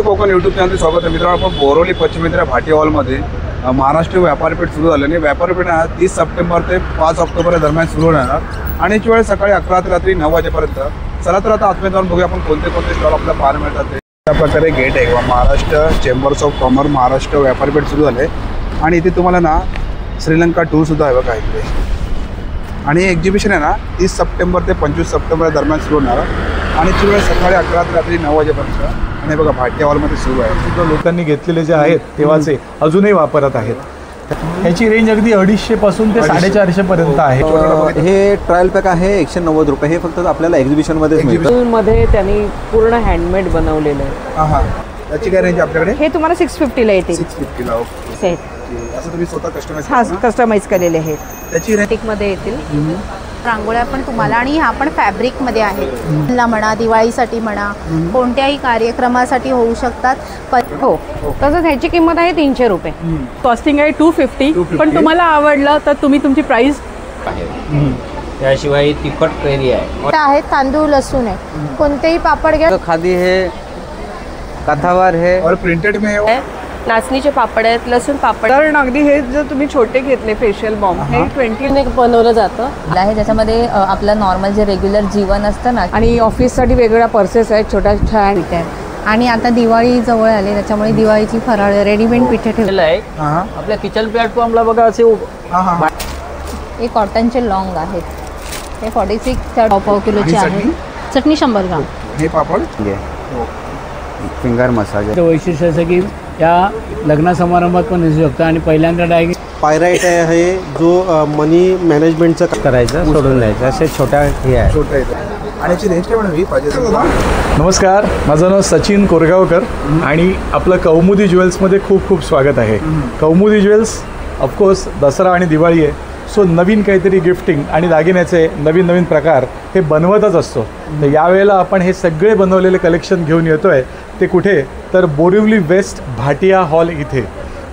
Konkan YouTube channel स्वागत आहे मित्रांनो. आपण बोरवली पश्चिम मित्र भाटी हॉलमध्ये महाराष्ट्र व्यापारपेठ सुरू झाल्याने व्यापारपेठ 30 सप्टेंबर ते 5 ऑक्टोबर दरम्यान सुरू होणार आणि याची वेळ सकाळी 11 ते रात्री 9 वाजेपर्यंत. चला तर आता आतमध्ये जाऊन बघूया आपण कोणते कोणते स्टॉल आपल्याला पाहायला मिळतात. अशा प्रकारे गेट आहे किंवा Maharashtra chambers of commerce Maharashtra व्यापारपेठ सुरू झाले आणि इथे तुम्हाला ना श्रीलंका टूर सुद्धा आहे बघा इथे. आणि एक्झिबिशन आहे ना 30 सप्टेंबर ते 25 सप्टेंबर दरम्यान सुरू होणार आणि याची वेळ सकाळी 11 ते रात्री 9 वाजेपर्यंत. आणि बघा भाटी हॉलमध्ये सुरू आहे. सुद्धा लोकांनी घेतलेले जे आहेत तेव्हाचे अजूनही वापरत आहेत. ह्याची रेंज अगदी 250 पासून ते 450 पर्यंत आहे. हे ट्रायल पॅक आहे 190 रुपये. हे फक्त आपल्याला एक्झिबिशनमध्येच मिळतं. मध्ये त्यांनी पूर्ण हँडमेड बनवलेलं आहे. हां त्याची काय रेंज आपल्याकडे? हे तुम्हाला 650 ला येते. 650 ला ओके. सेट असं तुम्ही स्वतः कस्टमाइज कस्टमाइज केलेले आहेत. त्याची रेंज मध्ये येतील. रांगोळ्या पण तुम्हाला आणि ह्या पण फॅब्रिकमध्ये आहेत. ला म्हणा दिवाळीसाठी म्हणा कोणत्याही कार्यक्रमासाठी होऊ शकतात. हो तसंच ह्याची किंमत आहे 300 रुपये. कॉस्टिंग आहे 250. पण तुम्हाला आवडलं तर तुम्ही तुमची प्राइस आहे. त्याशिवाय तिखट कैरी आहे. तांदूळ लसूण आहे. कोणतेही पापड घ्या. खादी है, कथावर है और प्रिंटेड में है. नाचणीचे पापड आहेत, लसूण पापड. तर अगदी हे जर तुम्ही छोटे घेतले फेशियल बॉम्ब हे 20 ने बनवलं जातं आहे. त्याच्यामध्ये आपलं नॉर्मल जे रेग्युलर जीवन असतं ना आणि ऑफिससाठी वेगळ्या पर्सेस आहेत छोट्या छान. आणि आता दिवाळी जवळ आली त्याच्यामुळे दिवाळीची फराळ रेडीमेड पिठे ठेवलेलं आहे. आपल्या किचन प्लॅटफॉर्मला बघा असे हे कॉटनचे लॉंग आहेत. हे 46 पाव किलोचे आहे. चटणी 100 ग्राम. हे पापड फिंगर मसाज. वैशिष्ट्य असं की या लग्न समारंभात पण दिसू शकतं. आणि पहिल्यांदा डायरेक्ट पायराईट आहे जो मनी मॅनेजमेंटचं करायचं सोडून द्यायचं. असे छोट्या हे आहे. छोटे आणि याची रेंज काय म्हणून पाहिजे. नमस्कार, माझं नाव सचिन कोरगावकर आणि आपलं कौमुदी ज्वेल्समध्ये खूप खूप स्वागत आहे. कौमुदी ज्वेल्स ऑफकोर्स दसरा आणि दिवाळी आहे. सो नवीन काहीतरी गिफ्टिंग आणि दागिन्याचे नवीन नवीन प्रकार हे बनवतच असतो. तर यावेळेला आपण हे सगळे बनवलेले कलेक्शन घेऊन येतो आहे. ते कुठे तर बोरिवली वेस्ट भाटिया हॉल इथे.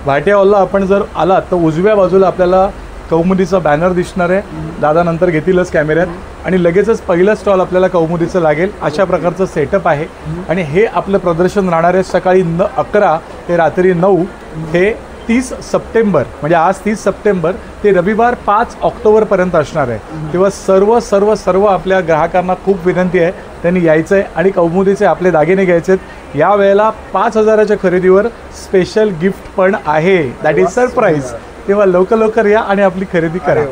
भाटिया हॉलला आपण जर आलात तर उजव्या बाजूला आपल्याला कौमुदीचा बॅनर दिसणार आहे. दादा नंतर घेतीलच कॅमेऱ्यात. आणि लगेचच पहिलं स्टॉल आपल्याला कौमुदीचं लागेल. अशा प्रकारचं सेटअप आहे. आणि हे आपलं प्रदर्शन राहणार आहे सकाळी 11 ते रात्री 9. हे 30 सप्टेंबर म्हणजे आज 30 सप्टेंबर ते रविवार 5 ऑक्टोबरपर्यंत असणार आहे. तेव्हा सर्व सर्व सर्व आपल्या ग्राहकांना खूप विनंती आहे त्यांनी यायचं आहे आणि कौमुदीचे आपले दागिने घ्यायचे आहेत. या वेळेला 5000च्या खरेदीवर स्पेशल गिफ्ट पण आहे. That is surprise. तेव्हा लवकर लवकर या आणि आपली खरेदी करा.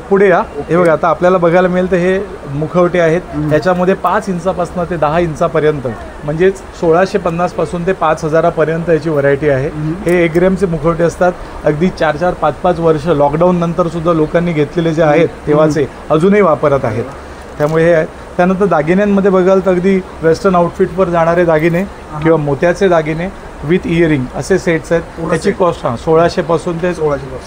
पुढे या. हे बघा आता आपल्याला बघायला मिळेल तर हे मुखवटे आहेत. ह्याच्यामध्ये 5 इंचापासून ते 10 इंचापर्यंत म्हणजेच 1650 पासून ते 5000पर्यंत याची व्हरायटी आहे. हे 1 ग्रॅमचे मुखवटे असतात. अगदी 4-4, 5-5 वर्ष लॉकडाऊन नंतर सुद्धा लोकांनी घेतलेले जे आहेत तेव्हाचे अजूनही वापरत आहेत. त्यामुळे हे आहेत. त्यानंतर दागिन्यांमध्ये बघाल तर अगदी वेस्टर्न आउटफिटवर जाणारे दागिने किंवा मोत्याचे दागिने विथ इयरिंग असे सेट्स आहेत. त्याची कॉस्ट 1600 पासून ते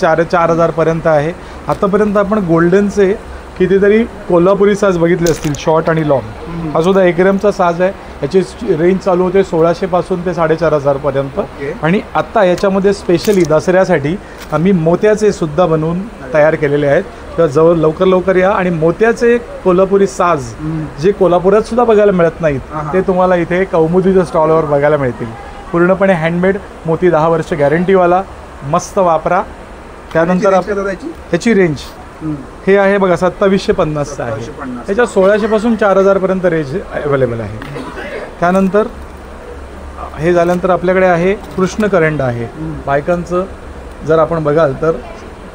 4000पर्यंत आहे. आतापर्यंत आपण गोल्डनचे कितीतरी कोल्हापुरी साज बघितले असतील शॉर्ट आणि लॉंग. हा सुद्धा 1 ग्रॅमचा साज आहे. याची रेंज चालू होते 1600 पासून ते 4500पर्यंत. आणि आत्ता याच्यामध्ये स्पेशली दसऱ्यासाठी आम्ही मोत्याचे सुद्धा बनवून तयार केलेले आहेत. तर जवळ लवकर लवकर या आणि मोत्याचे कोल्हापुरी साज जे कोल्हापुरात सुद्धा बघायला मिळत नाहीत ते तुम्हाला इथे कौमुदीच्या स्टॉलवर बघायला मिळतील. पूर्णपणे हँडमेड मोती 10 वर्ष गॅरंटीवाला मस्त वापरा. त्यानंतर ह्याची रेंज हे आहे बघा 2750 आहे. ह्याच्या 1600 पासून 4000पर्यंत रेंज अवेलेबल आहे. त्यानंतर हे झाल्यानंतर आपल्याकडे आहे कृष्णकरंड आहे. बायकांचं जर आपण बघाल तर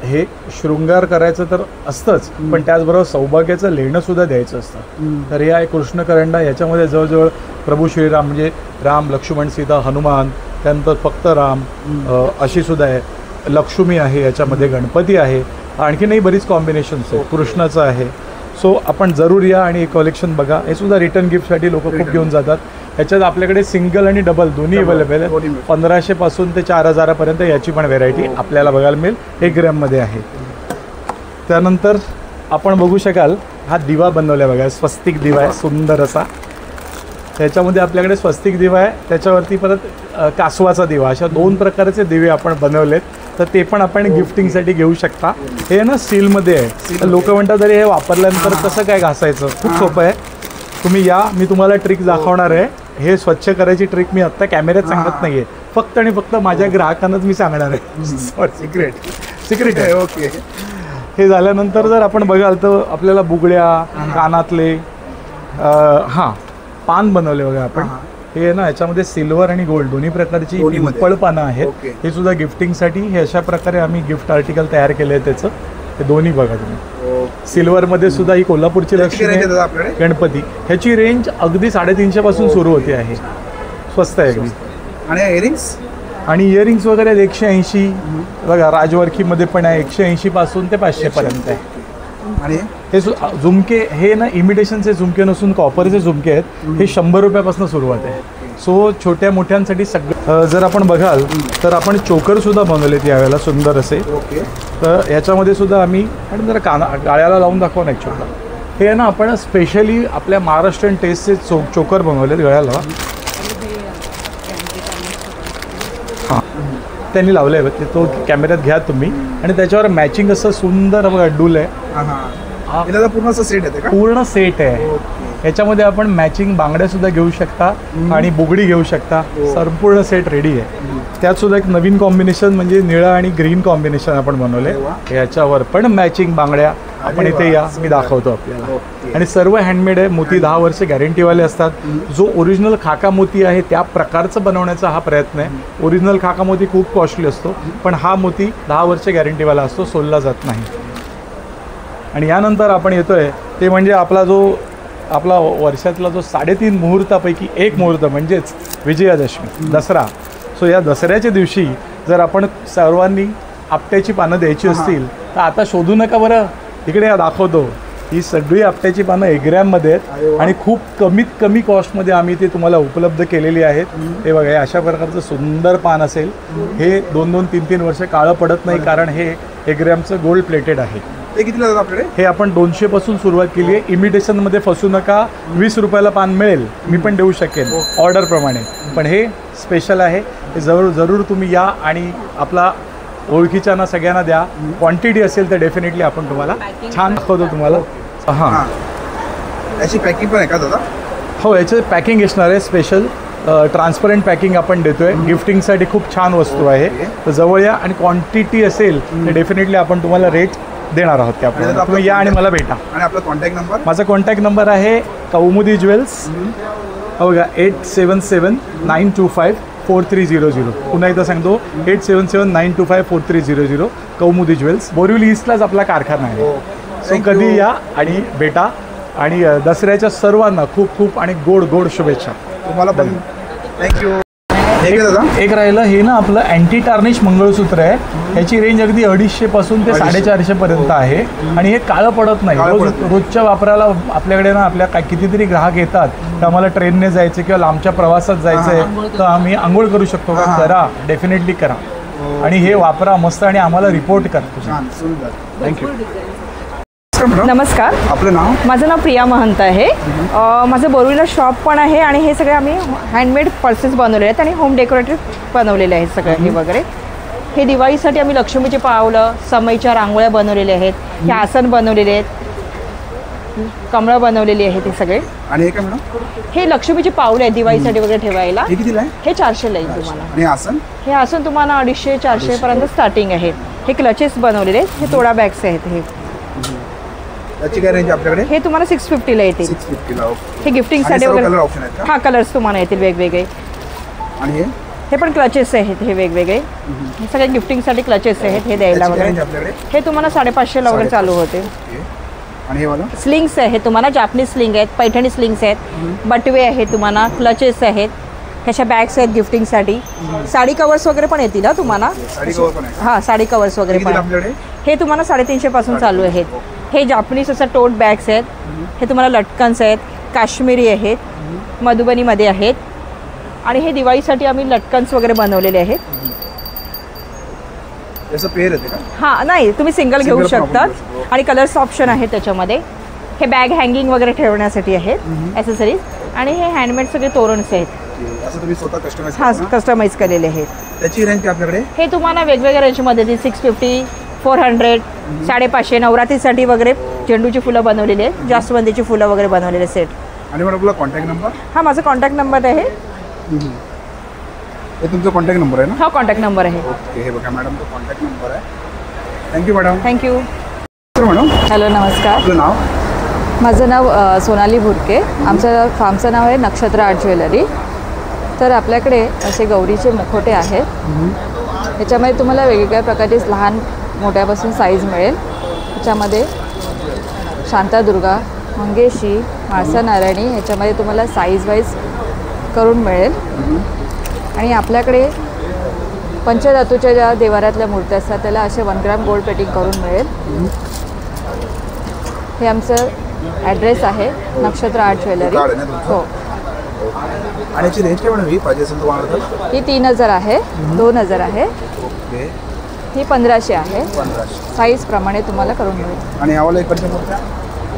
हे शृंगार करायचं तर असतंच पण त्याचबरोबर सौभाग्याचं लेणंसुद्धा द्यायचं असतं. तर हे आहे कृष्णकरंडा. याच्यामध्ये जवळजवळ प्रभू श्रीराम म्हणजे राम लक्ष्मण सीता हनुमान त्यानंतर फक्त राम अशी सुद्धा आहे. लक्ष्मी आहे याच्यामध्ये, गणपती आहे, आणखीनही बरीच कॉम्बिनेशन्स आहे. कृष्णाचं आहे. सो आपण जरूर या आणि हे कलेक्शन बघा. हे सुद्धा रिटर्न गिफ्टसाठी लोक खूप घेऊन जातात. ह्याच्यात आपल्याकडे सिंगल आणि डबल दोन्ही अवेलेबल आहे. 1500 पासून ते 4000पर्यंत याची पण व्हेरायटी आपल्याला बघायला मिळेल. 1 ग्रॅममध्ये आहे. त्यानंतर आपण बघू शकाल हा दिवा बनवला बघा. स्वस्तिक दिवा आहे सुंदर असा. त्याच्यामध्ये आपल्याकडे स्वस्तिक दिवा आहे. त्याच्यावरती परत कासवाचा दिवा अशा 2 प्रकारचे दिवे आपण बनवलेत. तर ते पण आपण गिफ्टिंगसाठी घेऊ शकता. हे ना स्टीलमध्ये आहे. लोक म्हणतात तरी हे वापरल्यानंतर कसं काय घासायचं. खूप सोपं आहे. तुम्ही या, मी तुम्हाला ट्रिक दाखवणार आहे. हे स्वच्छ करायची ट्रिक मी आत्ता कॅमेऱ्यात सांगत नाहीये, फक्त आणि फक्त माझ्या ग्राहकांनाच मी सांगणार आहे. सिक्रेट आहे. ओके. हे झाल्यानंतर जर आपण बघाल तर आपल्याला बुगड्या, कानातले, हां पान बनवले बघा आपण. हे ना याच्यामध्ये सिल्वर आणि गोल्ड दोन्ही प्रकारची पिंपळ पानं आहेत. ओके. हे सुद्धा गिफ्टिंगसाठी हे अशा प्रकारे आम्ही गिफ्ट आर्टिकल तयार केले आहे त्याचं. हे दोन्ही बघा तुम्ही. सिल्वरमध्ये सुद्धा ही कोल्हापूरची लक्ष्मी आहे, आपल्याकडे गणपती. ह्याची रेंज अगदी 350 पासून सुरू होते आहे. स्वस्त आहे अगदी. आणि इयरिंग्स आणि इयरिंग्स वगैरे 180 बघा. राजवर्खीमध्ये पण आहे 180 पासून ते 500 पर्यंत आहे. आणि हे झुमके हे ना इमिटेशनचे झुमके नसून कॉपरचे झुमके आहेत. हे 100 रुपयापासून सुरुवात आहे. सो छोट्या मोठ्यांसाठी सगळं. जर आपण बघाल तर आपण चोकर सुद्धा बनवलेत यावेळेला सुंदर असे. ओके. तर याच्यामध्ये सुद्धा आम्ही आणि जरा गाळ्याला लावून दाखवा ना एक छोटा. हे ना आपण स्पेशली आपल्या महाराष्ट्रीयन टेस्टचे चोकर बनवलेत गळ्याला. हां त्यांनी लावलं आहे ते, तो कॅमेऱ्यात घ्या तुम्ही. आणि त्याच्यावर मॅचिंग असं सुंदर बघा डूल आहे. पूर्ण असं सेट आहे का? पूर्ण सेट आहे. याच्यामध्ये आपण मॅचिंग बांगड्या सुद्धा घेऊ शकता आणि बुगडी घेऊ शकता. संपूर्ण सेट रेडी आहे. त्यात सुद्धा एक नवीन कॉम्बिनेशन म्हणजे निळं आणि ग्रीन कॉम्बिनेशन आपण बनवले. याच्यावर पण मॅचिंग बांगड्या आपण इथे या मी दाखवतो आपल्याला. आणि सर्व हँडमेड आहे. मोती 10 वर्ष गॅरंटीवाले असतात. जो ओरिजिनल खाका मोती आहे त्या प्रकारचं बनवण्याचा हा प्रयत्न आहे. ओरिजिनल खाका मोती खूप कॉस्टली असतो, पण हा मोती 10 वर्ष गॅरंटीवाला असतो, सोलला जात नाही. आणि यानंतर आपण येतोय ते म्हणजे आपला वर्षातला जो 3.5 मुहूर्तापैकी एक मुहूर्त म्हणजेच विजयादशमी, दसरा. सो या दसऱ्याच्या दिवशी जर आपण सर्वांनी आपट्याची पानं द्यायची असतील तर आता शोधू नका बरं, इकडे या दाखवतो. ही सगळी आपट्याची पानं 1 ग्रॅममध्ये आहेत आणि खूप कमीत कमी कॉस्टमध्ये आम्ही ते तुम्हाला उपलब्ध केलेली आहेत. हे बघा, हे अशा प्रकारचं सुंदर पान असेल. हे 2-2, 3-3 वर्ष काळं पडत नाही कारण हे 1 ग्रॅमचं गोल्ड प्लेटेड आहे. ते कितीला जातात आपल्याकडे? हे आपण 200 पासून सुरुवात केली आहे. इमिटेशनमध्ये फसू नका. 20 रुपयाला पान मिळेल, मी पण देऊ शकेन ऑर्डरप्रमाणे, पण हे स्पेशल आहे. हे जरूर तुम्ही या आणि आपला ओळखीच्यांना सगळ्यांना द्या. क्वांटिटी असेल तर डेफिनेटली आपण तुम्हाला छान दाखवतो तुम्हाला. हां याची पॅकिंग पण आहे का दादा? हो, याचं पॅकिंग असणार आहे स्पेशल. ट्रान्सपरंट पॅकिंग आपण देतोय. गिफ्टिंगसाठी खूप छान वस्तू आहे. तर जवळ या आणि क्वांटिटी असेल तर डेफिनेटली आपण तुम्हाला रेट देणार आहोत की आपल्याला. तुम्ही या आणि मला भेटा. आणि आपला कॉन्टॅक्ट नंबर? माझा कॉन्टॅक्ट नंबर आहे कौमुदी ज्वेल्स. हो बघा, 8779254300. पुन्हा एकदा सांगतो, 8779254300. कौमुदी ज्वेल्स, बोरिवली ईस्टलाच आपला कारखाना आहे. सो कधी या आणि भेटा. आणि दसऱ्याच्या सर्वांना खूप खूप आणि गोड शुभेच्छा तुम्हाला पण. थँक्यू. एक राहिलं हे ना आपलं अँटी टार्निश मंगळसूत्र आहे. ह्याची रेंज अगदी 250 पासून ते 450 पर्यंत आहे. आणि हे काळं पडत नाही. रोजच्या वापराला आपल्याकडे ना आपल्या कितीतरी ग्राहक येतात तर आम्हाला ट्रेनने जायचं किंवा लांबच्या प्रवासात जायचं आहे तर आम्ही आंघोळ करू शकतो का? करा, डेफिनेटली करा. आणि हे वापरा मस्त आणि आम्हाला रिपोर्ट करा. थँक्यू. नमस्कार, आपलं नाव? माझं नाव प्रिया महंत आहे. माझं बोरिवलीला शॉप पण आहे आणि हे सगळे आम्ही हँडमेड पर्सेस बनवलेले आहेत आणि होम डेकोरेटिव्ह बनवलेले आहेत सगळे हे वगैरे. हे दिवाळीसाठी आम्ही लक्ष्मीचे पावलं, समईच्या रांगोळ्या बनवलेल्या आहेत. हे आसन बनवलेले आहेत, कमळं बनवलेली आहेत हे सगळे. आणि हे काय मॅडम? हे लक्ष्मीचे पावलं आहेत दिवाळीसाठी वगैरे ठेवायला. हे कितीला आहे? हे 400ला येईल तुम्हाला. आणि आसन? हे आसन तुम्हाला 250-400 पर्यंत स्टार्टिंग आहेत. हे क्लचेस बनवलेले आहेत. हे तोडा बॅग्स आहेत. त्याची काय रेंज आपल्याकडे? हे तुम्हाला 650ला येतील. 650ला. हे गिफ्टिंगसाठी वगैरे कलर ऑप्शन आहेत का? हां, कलर्स तुम्हाला येतील वेगवेगळे. आणि हे पण क्लचेस आहेत हे वेगवेगळे. हे सगळे गिफ्टिंगसाठी क्लचेस आहेत हे द्यायला वगैरे. हे तुम्हाला 550ला वगैरे चालू होते. आणि हे वाला स्लिंग्स आहेत तुम्हाला, जापनीज स्लिंग आहेत, पैठणी स्लिंग्स आहेत, बटवे आहेत तुम्हाला, क्लचेस आहेत. ह्याच्या बॅग्स आहेत गिफ्टिंगसाठी. साडी कवर्स वगैरे पण येतील तुम्हाला. साडी कवर पण आहे? हां, साडी कवर्स वगैरे पण आपल्याकडे. हे तुम्हाला 350 पासून चालू आहेत. हे जापनीज असं टोट बॅग्स आहेत. हे तुम्हाला लटकन्स आहेत, काश्मीरी आहेत, मधुबनीमध्ये आहेत. आणि हे दिवाळीसाठी आम्ही लटकन्स वगैरे बनवलेले आहेत. याचं पेअर येते का? हां, नाही, तुम्ही सिंगल घेऊ शकतात. आणि कलर्स ऑप्शन आहेत त्याच्यामध्ये. हे बॅग हँगिंग वगैरे ठेवण्यासाठी आहेत ॲसेसरीज. आणि हे हँडमेड सगळे तोरणस आहेत. असं तुम्ही स्वतः कस्टमाइज? हां, कस्टमाइज केलेले आहेत. त्याची रेंज आपल्याकडे? हे तुम्हाला वेगवेगळ्या रेंजमध्ये येतील. 650, 400, 550. नवरात्रीसाठी वगैरे झेंडूची फुलं बनवलेली आहेत, जास्वंदीची फुलं वगैरे बनवलेले सेट. आणि मॅडम आपला कॉन्टॅक्ट नंबर? हा माझा कॉन्टॅक्ट नंबर आहे. हे तुमचा कॉन्टॅक्ट नंबर आहे ना? हा कॉन्टॅक्ट नंबर आहे. ओके, हे बघा मॅडमचा कॉन्टॅक्ट नंबर आहे. Thank you madam. Thank you. Madam hello, नमस्कार. आपलं नाव? माझं नाव सोनाली भुरके. आमचं फार्मचं नाव आहे नक्षत्र आर्ट ज्वेलरी. तर आपल्याकडे असे गौरीचे मुखोटे आहेत. याच्यामध्ये तुम्हाला वेगवेगळ्या प्रकारचे लहान मोठ्यापासून साईज मिळेल. याच्यामध्ये शांतादुर्गा, मंगेशी, माळसा नारायणी ह्याच्यामध्ये तुम्हाला साईज वाईज करून मिळेल. आणि आपल्याकडे पंचधातूच्या ज्या देवारातल्या मूर्त्या असतात त्याला असे 1 ग्राम गोल्ड प्लेटिंग करून मिळेल. हे आमचं ॲड्रेस आहे नक्षत्र आर्ट ज्वेलरी. हो. आणि याची रेंज काय मॅडम ही पाहिजे असेल तुम्हाला तर? ही 3000 आहे, 2000 आहे, ओके, ही 1500 आहे. 1500. साईजप्रमाणे तुम्हाला करून मिळेल. आणि यावाला इकडच्या मूर्त्या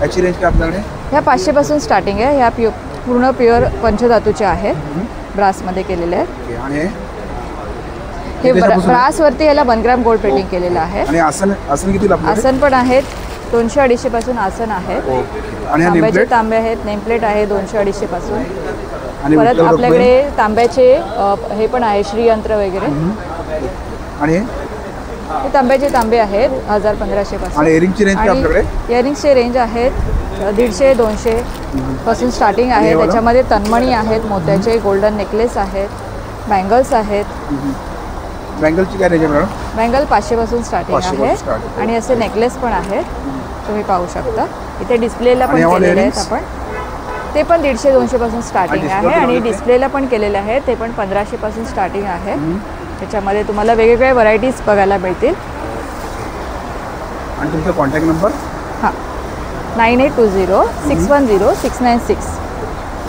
याची रेंज काय आपल्याकडे? ह्या 500पासून स्टार्टिंग आहे. ह्या पूर्ण प्युअर पंचधातूच्या आहेत, ब्रासमध्ये केलेले आहेत. ओके, आणि हे ब्रासवरती याला 1 ग्राम गोल्ड प्लेटिंग केलेलं आहे. आणि आसन आसन किती लागतं? आसन पण आहेत, 200-250 पासून आसन आहेत. आणि हा तांब्याचे नेमप्लेट? तांबे आहेत, नेमप्लेट आहे 200-250 पासून. आणि परत विठ्ठल आपल्याकडे तांब्याचे हे पण आहे, श्रीयंत्र वगैरे. आणि हे तांब्याचे तांबे आहेत 1000-1500 पासून. आणि इयरिंगची रेंज काय आपल्याकडे? इयरिंग्सचे रेंज आहेत 150-200 पासून स्टार्टिंग आहे. त्याच्यामध्ये तन्मणी आहेत, मोत्याचे गोल्डन नेकलेस आहेत, बँगल्स आहेत. बँगलची काय रेंज आहे मॅडम? बँगल 500 पासून स्टार्टिंग 500 आहे. पासून start आहे. आणि असे नेकलेस पण आहेत, तुम्ही पाहू शकता. इथे डिस्प्लेला पण आणि यावाले केलेले आहेत earrings? आपण. ते पण 150-200 पासून स्टार्टिंग आणि आहे. display आणि वगैरे? डिस्प्लेला पण केलेले आहे, ते पण 1500 पासून स्टार्टिंग आहे. त्याच्यामध्ये तुम्हाला वेगवेगळ्या व्हरायटीज बघायला मिळतील. आणि तुमचा कॉन्टॅक्ट नंबर? हां, 9820-610-696.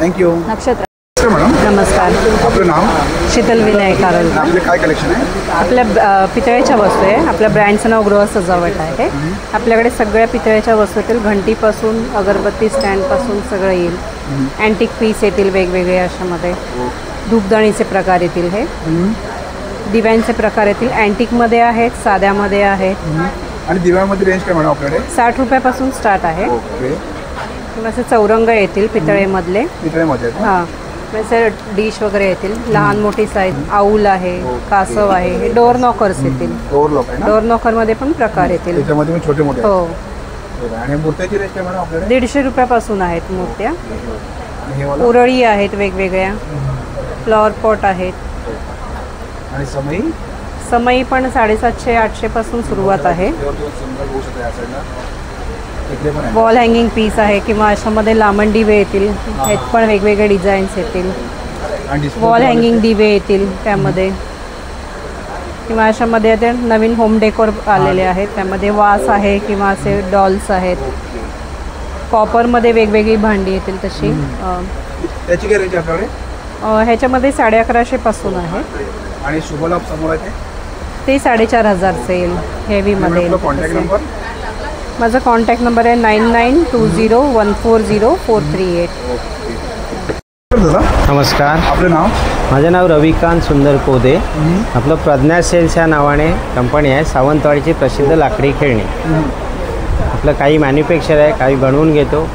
थँक्यू. नक्षत्र. मॅडम नमस्कार, आपलं नाव? शीतल विनायक कारंजा. आपले काय कलेक्शन आहे? आपल्या पितळेच्या वस्तू आहे. आपल्या ब्रँडचं नाव गृह सजावट आहे. आपल्याकडे सगळ्या पितळेच्या वस्तू येतील, घंटीपासून अगरबत्ती स्टँडपासून सगळं येईल. अँटिक पीस येतील वेगवेगळे अशामध्ये. धूपदाणीचे प्रकार येतील, हे दिव्यांचे प्रकार येतील. अँटिकमध्ये आहेत, साध्यामध्ये आहेत. आणि दिव्यामध्ये रेंज काय मॅडम आपल्याकडे? 60 रुपयापासून स्टार्ट आहे. ओके, असे चौरंग येतील पितळेमधले. पितळेमध्ये हां, असे डिश वगैरे येतील, लहान मोठी साईज. आऊल आहे, कासव आहे. हे डोअर नॉकर्स येतील. डोअर लॉक आहे ना? डोअर नॉकरमध्ये पण प्रकार येतील. त्याच्यामध्ये पण छोटे मोठे हो, आहेत. आणि मूर्त्याची रेंज काय मॅडम आपल्याकडे? 150 रुपयापासून आहेत मूर्त्या. आणि हे वाला? उरळी आहेत वेगवेगळ्या, फ्लॉवर पॉट आहेत. आणि समई? समई पण 750-800 पासून सुरुवात आहे. वॉल हँगिंग पीस आहे, किंवा अशामध्ये लांबण दिवे येतील. ह्यात पण वेगवेगळे डिझाईन्स येतील. वॉल हँगिंग दिवे येतील त्यामध्ये. किंवा अशामध्ये ते नवीन होम डेकोर आलेले आहेत, त्यामध्ये वास आहे किंवा असे डॉल्स आहेत. कॉपरमध्ये वेगवेगळी भांडी येतील तशी. त्याची काय रेंज आपल्याकडे? ह्याच्यामध्ये 1150 पासून आहे. आणि शुभलाभ समोर आहे ते 4500 येईल हेवीमध्ये. Contact number? माझा कॉन्टॅक्ट नंबर आहे 9920140438. नमस्कार, आपलं नाव? माझं नाव रविकांत सुंदर कोदे. आपलं प्रज्ञा सेल्स या नावाने कंपनी आहे. सावंतवाडीची प्रसिद्ध लाकडी खेळणी. आपलं काही मॅन्युफॅक्चर आहे, काही बनवून घेतो.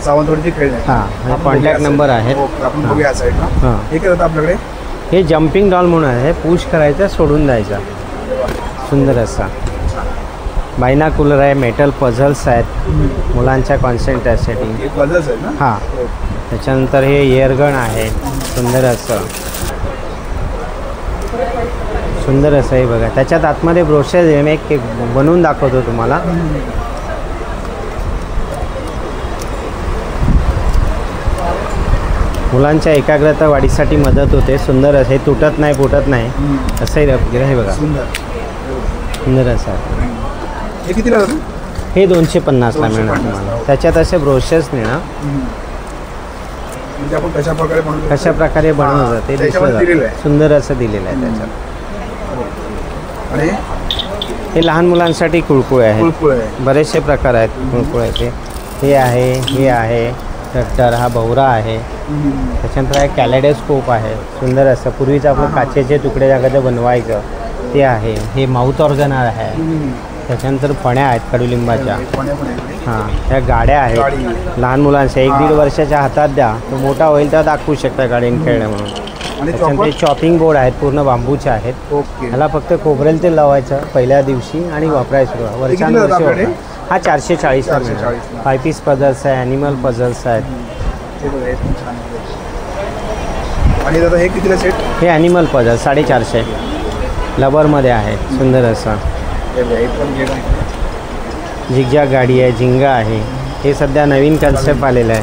सावंतवाडीची खेळ आहे. हां, कॉन्टॅक्ट नंबर आहे. आपण बघूया या साईडला. हां, हे काय होतं आपल्याकडे? हे जम्पिंग डॉल म्हणून आहे. पुश करायचा, सोडून द्यायचा. सुंदर असा बायनाकुलर आहे. मेटल पझल्स आहेत मुलांच्या कॉन्सन्ट्रेटसाठी. हे पझल्स आहेत ना? हां, त्याच्यानंतर हे एअरगन आहे. सुंदर असं हे बघा. त्याच्यात आतमध्ये ब्रोशर आहे. मी एक बनवून दाखवतो तुम्हाला. मुलांच्या एकाग्रता वाढीसाठी मदत होते. सुंदर असं, हे तुटत नाही, फुटत नाही. असंही हे बघा, सुंदर असं. हे कितीला जातं? हे 250ला मिळणार तुम्हाला. त्याच्यात असे ब्रोशर्स मिळणार. म्हणजे आपण कशा प्रकारे बनवतो? कशा प्रकारे बनवलं ते दिसलं जातं. सुंदर असं दिलेलं आहे त्याच्यात. आणि हे लहान मुलांसाठी कुळकुळे आहेत. कुळकुळे. बरेचसे प्रकार आहेत कुळकुळ्याचे. हे आहे, हे आहे ट्रॅक्टर, हा भवरा आहे. त्याच्यानंतर आहे कॅलेडोस्कोप आहे. सुंदर असं पूर्वीचं आपलं काचेचे तुकडे जागाचं बनवायचं ते आहे. हे माउथ ऑर्गनर आहे. त्याच्यानंतर फण्या आहेत कडुलिंबाच्या. फण्या पण आहेत. हां, ह्या गाड्या आहेत लहान मुलांच्या 1-1.5 वर्षाच्या हातात द्या, तो मोठा होईल तेव्हा दाखवू शकता गाडीने खेळणं म्हणून. आणि त्याच्यानंतर चॉपिंग बोर्ड आहेत पूर्ण बांबूचे आहेत. ओके. ह्याला फक्त खोबरेल तेल लावायचं पहिल्या दिवशी आणि वापरायचं कितीला वर्षानुवर्षे जातं आपल्याकडे? वापरा. हा 440 ला 440 मिळणार. 5 पीस पझल्स आहे, ॲनिमल पझल्स आहेत. हे बघा, हे पण छान आहे. आणि दादा हे कितीला सेट? हे ॲनिमल पझल 450 लबरमध्ये आहे, सुंदर असा. हे बघा, हे पण गेम आहे. झिगझॅग गाडी आहे, झिंगा आहे. हे सध्या नवीन कन्सेप्ट आलेलं आहे,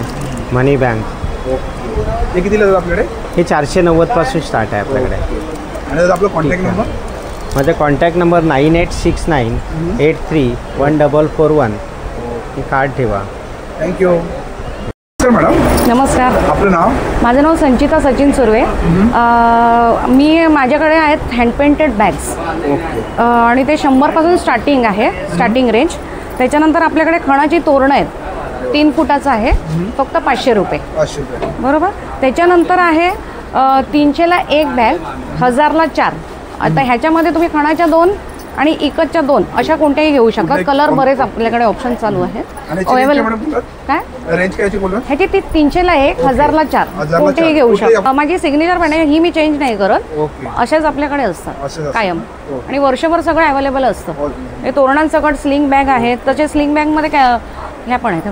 मनी बँक. हे कितीला जातं आपल्याकडे? हे 490 पासून स्टार्ट आहे आपल्याकडे. आणि दादा आपला कॉन्टॅक्ट नंबर? माझा कॉन्टॅक्ट नंबर 9869831441. हे कार्ड ठेवा. थँक्यू. मॅडम नमस्कार, आपलं नाव? माझं नाव संचिता सचिन सुर्वे. मी माझ्याकडे आहेत हँड पेंटेड बॅग्स आणि ते 100पासून स्टार्टिंग आहे, स्टार्टिंग रेंज. त्याच्यानंतर आपल्याकडे खणाची तोरणं आहेत, 3 फुटाचं आहे, फक्त 500 रुपये. 500 रुपये. बरोबर. त्याच्यानंतर आहे 300ला 1 बॅग, 1000ला 4. आता ह्याच्यामध्ये तुम्ही खणाच्या 2 आणि इकतच्या 2 अशा कोणत्याही घेऊ शकता. कलर बरेच आपल्याकडे ऑप्शन चालू आहेत अवेलेबल. काय रेंज काय बोलला? ह्याची ती 300ला 1, 1000ला 4 कोणतेही घेऊ शकता. माझी सिग्नेचर पण आहे, ही मी चेंज नाही करत. अशाच आपल्याकडे असतात कायम आणि वर्षभर सगळं अवेलेबल असतं. हे तोरणांसकट स्लिंग बॅग आहेत, तसे स्लिंग बॅगमध्ये काय ह्या पण आहेत.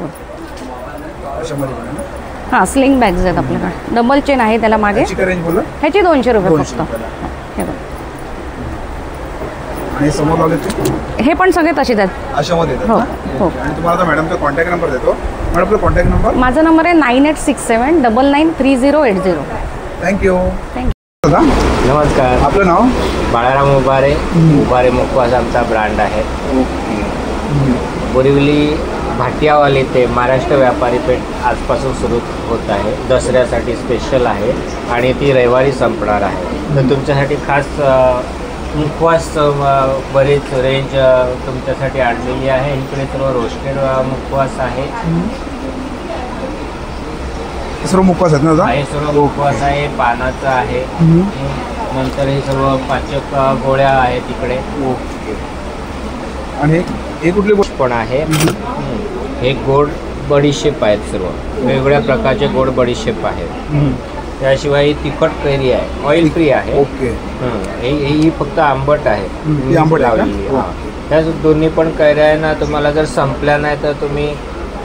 हां, स्लिंग बॅग्स आहेत आपल्याकडे. डबल चेन आहे त्याला मागे. ह्याची 200 रुपये फक्त. हे बघ, आणि समोर लावले हे पण सगळे तसेच आहेत अशामध्ये. हो हो. आणि तुम्हाला मॅडमचा कॉन्टॅक्ट नंबर देतो. मॅडम आपला कॉन्टॅक्ट नंबर? माझा नंबर आहे 9867993080. थँक्यू. थँक्यू. दादा नमस्कार, आपलं नाव? बाळाराम उभारे. उभारे मुखवास आमचा ब्रँड आहे. बोरिवली भाटियावाले ते महाराष्ट्र व्यापारी पेठ आजपासून सुरू होत आहे. दसऱ्यासाठी स्पेशल आहे आणि ती रविवारी संपणार आहे. तर तुमच्यासाठी खास मुखवास बरेच रेंज तुमच्यासाठी आणलेली आहे. इकडे सर्व रोस्टेड मुखवास आहे. सर्व मुखवास आहेत ना दादा? हे सर्व मुखवास आहे, पानाचं आहे. नंतर हे सर्व पाचक गोळ्या आहेत इकडे. आणि हे कुठली गोष्ट पण आहे? हे गोड बडीशेप आहेत, सर्व वेगवेगळ्या प्रकारचे गोड बडीशेप आहेत. त्याशिवाय तिखट कैरी आहे, ऑइल फ्री आहे. ओके. ही फक्त आंबट आहे. आंबट लावली. त्या दोन्ही पण कैऱ्या आहे ना, तुम्हाला जर संपल्या नाही तर तुम्ही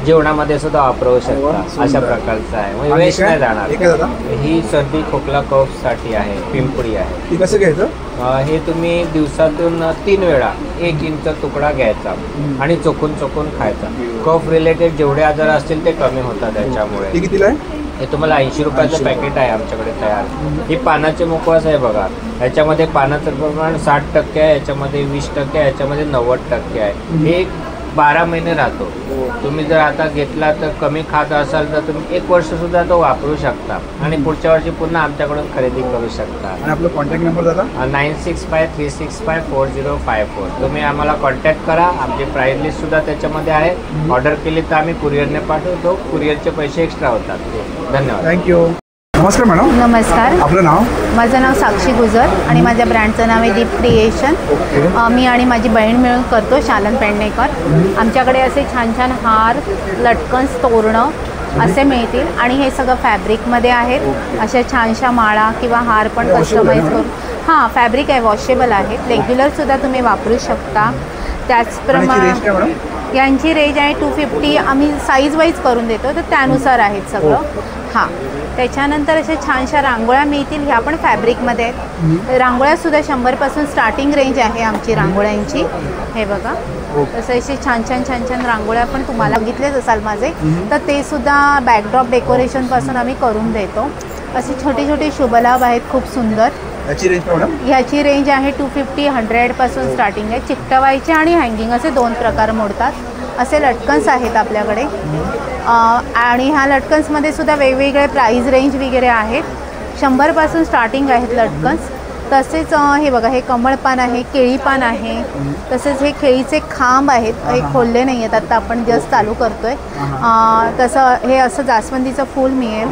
जेवणामध्ये सुद्धा वापरू शकता. अशा प्रकारचं आहे, म्हणजे वेस्ट नाही जाणार. ही सर्दी खोकला कफसाठी आहे, पिंपळी आहे. कसं घ्यायचं? हे तुम्ही दिवसातून 3 वेळा 1 इंच तुकडा घ्यायचा आणि चोकून खायचा. कफ रिलेटेड जेवढे आजार असतील ते कमी होतात त्याच्यामुळे. कितीला आहे? हे तुम्हाला 80 रुपयाचं पॅकेट आहे आमच्याकडे तयार. ही पानाचे मुखवास आहे बघा. ह्याच्यामध्ये पानाचं प्रमाण 60% आहे, याच्यामध्ये 20% आहे, याच्यामध्ये 90% आहे. हे 12 महिने राहतो. तुम्ही जर आता घेतला तर कमी खात असाल तर तुम्ही 1 वर्ष सुद्धा तो वापरू शकता आणि पुढच्या वर्षी पुन्हा आमच्याकडून खरेदी करू शकता. आणि आपला कॉन्टॅक्ट नंबर दादा? 9653654054. तुम्ही आम्हाला कॉन्टॅक्ट करा. आमची प्राईस लिस्ट सुद्धा त्याच्यामध्ये आहे. ऑर्डर केली तर आम्ही कुरिअरने पाठवतो. कुरिअरचे पैसे एक्स्ट्रा होतात. धन्यवाद. थँक्यू. नमस्कार मॅडम. नमस्कार, आपलं नाव? माझं नाव साक्षी गुजर आणि माझ्या ब्रँडचं नाव आहे दीप क्रिएशन. मी आणि माझी बहीण मिळून करतो, शालन पेडणेकर. आमच्याकडे असे छान छान हार, लटकन्स, तोरणं असे मिळतील आणि हे सगळं फॅब्रिकमध्ये आहेत. अशा छानशा माळा किंवा हार पण कस्टमाइज करून. हां, फॅब्रिक आहे, वॉशेबल आहे, रेग्युलरसुद्धा तुम्ही वापरू शकता. त्याचप्रमाणे यांची रेंज आहे 250. आम्ही साईज वाईज करून देतो, तर त्यानुसार आहेत सगळं. हां, त्याच्यानंतर अशा छानशा रांगोळ्या मिळतील, ह्या पण फॅब्रिकमध्ये आहेत. रांगोळ्यासुद्धा 100पासून स्टार्टिंग रेंज आहे आमची रांगोळ्यांची. हे बघा, तसं असे छान छान रांगोळ्या पण तुम्हाला बघितलेच असाल माझे, तर ते सुद्धा बॅकड्रॉप डेकोरेशनपासून आम्ही करून देतो. असे छोटे छोटे शुभलाभ आहेत, खूप सुंदर. ह्याची रेंज आहे 250, 100पासून स्टार्टिंग आहे. चिकटवायचे आणि हँगिंग असे 2 प्रकार मोडतात. असे लटकन्स आहेत आपल्याकडे आणि ह्या लटकन्समध्ये सुद्धा वेगवेगळे प्राईज रेंज वगैरे आहेत. 100पासून स्टार्टिंग आहेत लटकन्स. तसेच हे बघा, हे कमळपान आहे, केळीपान आहे. तसेच हे केळीचे खांब आहेत, हे खोलले नाही आहेत, आता आपण जस्ट चालू करतो आहे. तसं हे असं जास्वंदीचं फूल मिळेल.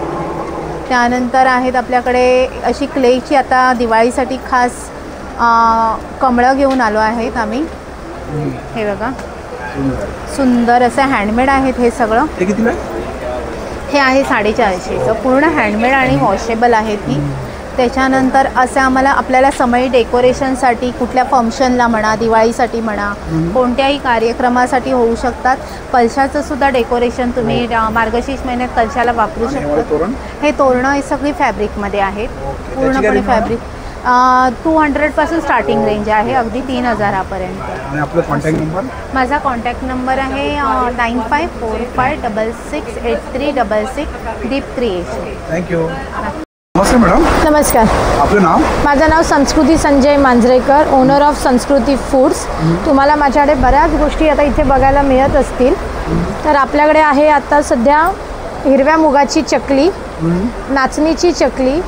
त्यानंतर आहेत आपल्याकडे अशी क्लेची, आता दिवाळीसाठी खास कमळं घेऊन आलो आहेत आम्ही. हे बघा सुंदर असं हँडमेड आहेत हे सगळं. हे कितीला आहे? हे आहे 450चं. पूर्ण हँडमेड आणि वॉशेबल आहे ती. त्याच्यानंतर असं आम्हाला आपल्याला समई डेकोरेशनसाठी कुठल्या फंक्शनला म्हणा, दिवाळीसाठी म्हणा, कोणत्याही कार्यक्रमासाठी होऊ शकतात. कलशाचं सुद्धा डेकोरेशन तुम्ही मार्गशीर्ष महिन्यात कलशाला वापरू शकता. हे तोरणं हे सगळी फॅब्रिकमध्ये आहेत. पूर्णपणे फॅब्रिक 200पासून स्टार्टिंग रेंज आहे, अगदी 3000पर्यंत. आणि आपला कॉन्टॅक्ट नंबर? माझा कॉन्टॅक्ट नंबर आहे 9545668366 दीप क्रिएशन. थँक्यू. नमस्ते मॅडम. नमस्कार. आपलं नाव? माझं नाव संस्कृती संजय मांजरेकर, ओनर ऑफ संस्कृती फूड्स. तुम्हाला माझ्याकडे बऱ्याच गोष्टी आता इथे बघायला मिळत असतील. तर आपल्याकडे आहे आता सध्या हिरव्या मुगाची चकली, नाचणीची चकली,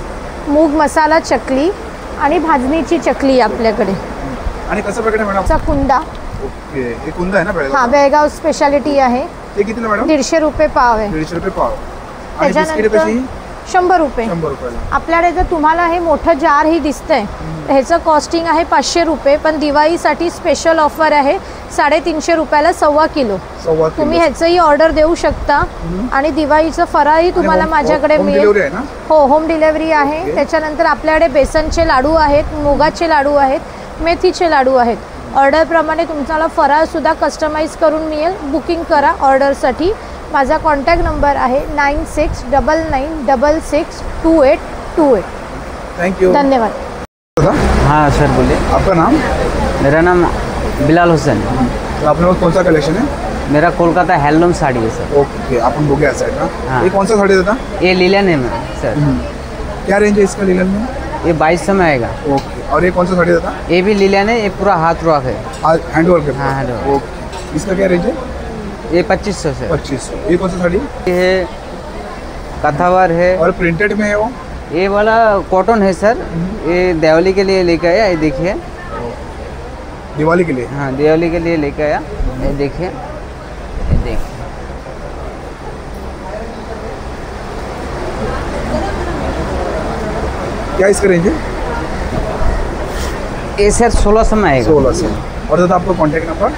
मूग मसाला चकली आणि भाजणीची चकली आपल्याकडे. आणि कसं प्रकारे मॅडम? चा कुंदा. ओके. हे कुंदा आहे ना बेळगाव? हां, बेळगाव स्पेशालिटी आहे. ते कितीला मॅडम? 150 रुपये पाव आहे. 150 रुपये पाव. आणि बिस्किट कशी? 100 रुपये. 100 रुपयाला. आपल्याकडे जर तुम्हाला हे मोठं जार ही दिसतंय, ह्याचं कॉस्टिंग आहे 500 रुपये, पण दिवाळीसाठी स्पेशल ऑफर आहे 350 रुपयाला 1.25 किलो. तुम्ही ह्याचंही ऑर्डर देऊ शकता आणि दिवाळीचं फराळही तुम्हाला माझ्याकडे मिळेल. हो, होम डिलेवरी आहे. त्याच्यानंतर आपल्याकडे बेसनचे लाडू आहेत, मुगाचे लाडू आहेत, मेथीचे लाडू आहेत. ऑर्डरप्रमाणे तुम्हाला फराळसुद्धा कस्टमाइज करून मिळेल. बुकिंग करा ऑर्डरसाठी. माझा कॉन्टॅक्ट नंबर आहे 9699662828. Thank you. धन्यवाद. हाँ सर बोलिए. आपका नाम? मेरा नाम बिलाल हुसैन. तो आपने वो कौन सा कलेक्शन है? मेरा कोलकाता हैंडलूम साड़ी है सर. ओके. अपन बघूया या साइड ना. हाँ. ये कौन सा साड़ी देता? ये लीलन है सर. क्या रेंज है इसका लीलन में? ये 2200 में आएगा. ओके. और ये कौन सा साड़ी देता? ये भी लीलन है. ये पूरा हाथ वर्क है. हैंड वर्क है? हाँ, हैंड वर्क. ओके. इसका क्या रेंज है? ये 2500 से. 2500. ये कौन सा साड़ी? ये है कथावर है. और प्रिंटेड में है वो? ये वाला कॉटन है सर. ये दिवाली के लिए लेके आया. ये देखिए. दिवाली के लिए? हाँ, दिवाली के लिए लेके आया. ये देखिए. ये देखिए. क्या इसका रेंज है? ये सर 1600 में आएगा. 1600. और दादा आपका contact number?